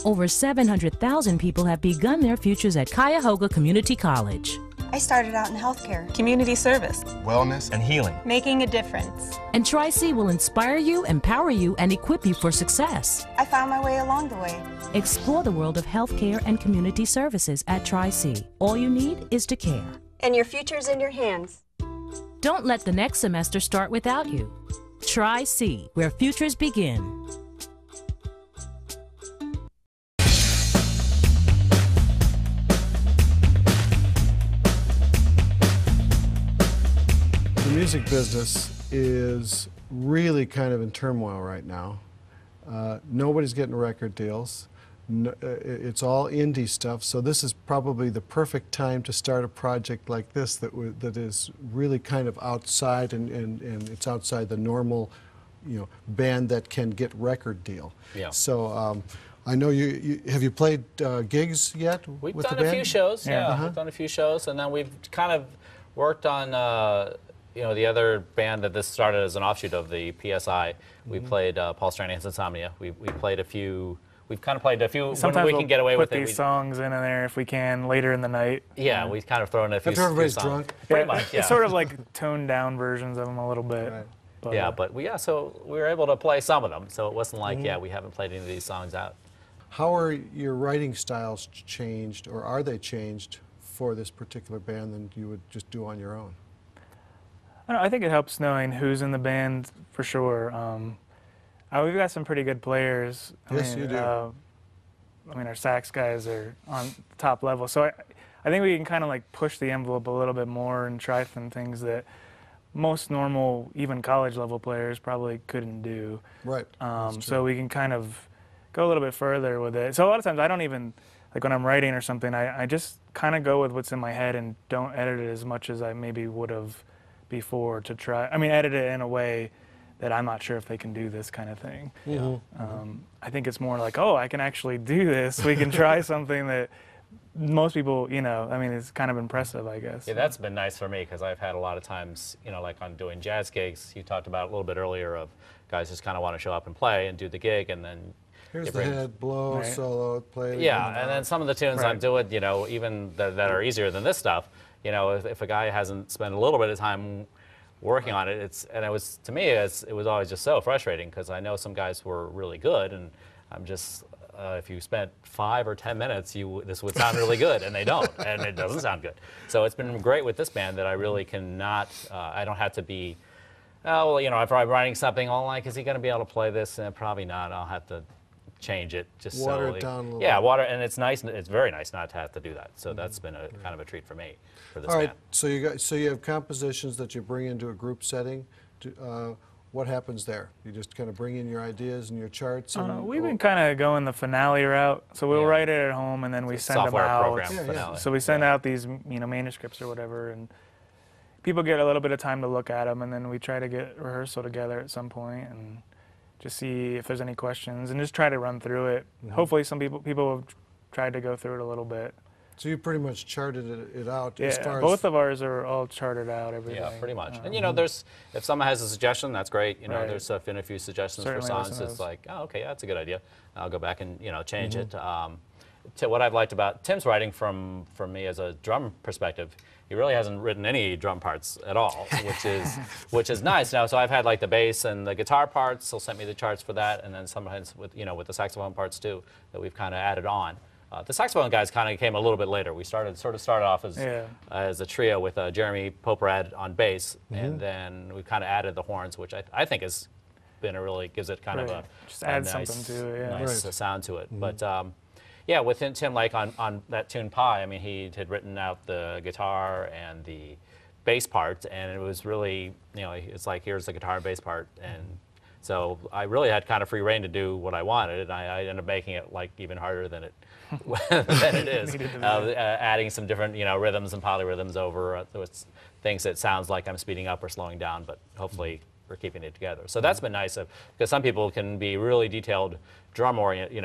Over 700,000 people have begun their futures at Cuyahoga Community College. I started out in healthcare, community service, wellness, and healing. Making a difference. And Tri-C will inspire you, empower you, and equip you for success. I found my way along the way. Explore the world of healthcare and community services at Tri-C. All you need is to care. And your future's in your hands. Don't let the next semester start without you. Tri-C, where futures begin. The music business is really kind of in turmoil right now. Nobody's getting record deals. It's all indie stuff, so this is probably the perfect time to start a project like this that is really kind of outside and it's outside the normal, band that can get record deal. Yeah. So I know have you played gigs yet? We've with done the a band? few shows. Yeah, Uh-huh. we've done a few shows, and then we've kind of worked on the other band that this started as an offshoot of the PSI. We played Paul Stranahan's Insomnia. We played a few. We've kind of played a few. Sometimes when we can get away with put it. these songs in there if we can later in the night. Yeah, we kind of throw in a few. After everybody's songs. drunk. Pretty much. Yeah. It's sort of like toned down versions of them a little bit. Right. But, So we were able to play some of them. So it wasn't like we haven't played any of these songs out. How are your writing styles changed, or are they changed for this particular band than you would just do on your own? I think it helps knowing who's in the band for sure. We've got some pretty good players. Yes, you do. Our sax guys are on top level. So I think we can kind of like push the envelope a little bit more and try some things that most normal, even college level players probably couldn't do. Right. So we can kind of go a little bit further with it. So a lot of times I don't even, like when I'm writing or something, I just kind of go with what's in my head and don't edit it as much as I maybe would have before to try. Edit it in a way that I'm not sure if they can do this kind of thing. I think it's more like, oh, I can actually do this. We can try something that most people, it's kind of impressive, I guess. Yeah, that's been nice for me because I've had a lot of times, like on doing jazz gigs, you talked about a little bit earlier of guys just kind of want to show up and play and do the gig and then here's the head, blow, right. Solo, play it. Yeah, and then some of the tunes right. I'm doing, even that are easier than this stuff, if a guy hasn't spent a little bit of time working on it, to me, it was always just so frustrating because I know some guys were really good, and I'm just, if you spent 5 or 10 minutes, this would sound really good, and they don't, and it doesn't sound good. So it's been great with this band that I really cannot, I don't have to be, if I'm writing something, is he going to be able to play this? Probably not. I'll have to change it just water so it down a little yeah bit. Water, and it's nice. It's very nice not to have to do that. So that's been a kind of a treat for me for this All right. band. So you have compositions that you bring into a group setting. What happens there? You just kind of bring in your ideas and your charts. And, we've been kind of going the finale route. So we'll write it at home and then we send them software out. program finale. So we send out these manuscripts or whatever, and people get a little bit of time to look at them, and then we try to get rehearsal together at some point and just see if there's any questions and just try to run through it. Hopefully some people have tried to go through it a little bit. So you pretty much charted it out as Yeah, far as... both of ours are all charted out, everything. Yeah, pretty much. And if someone has a suggestion, that's great. Right. There's been a few suggestions Certainly for songs. listen to It's those. like, oh, okay, that's a good idea. I'll go back and change it. What I've liked about Tim's writing from me as a drum perspective, he really hasn't written any drum parts at all, which is nice. Now, so I've had like the bass and the guitar parts. He'll send me the charts for that, and then sometimes with the saxophone parts too that we've kind of added on. The saxophone guys kind of came a little bit later. We started off as a trio with Jeremy Poperad on bass, and then we kind of added the horns, which I think has been gives it kind of a just add nice, something to it. Yeah. nice sound to it. But yeah, with Tim, like on that tune Pie, he had written out the guitar and the bass part, and it was really, it's like, here's the guitar and bass part, and so I really had kind of free reign to do what I wanted, and I ended up making it even harder than it is, adding some different rhythms and polyrhythms over things that sounds like I'm speeding up or slowing down, but hopefully we're keeping it together. So that's been nice, because some people can be really detailed drum oriented,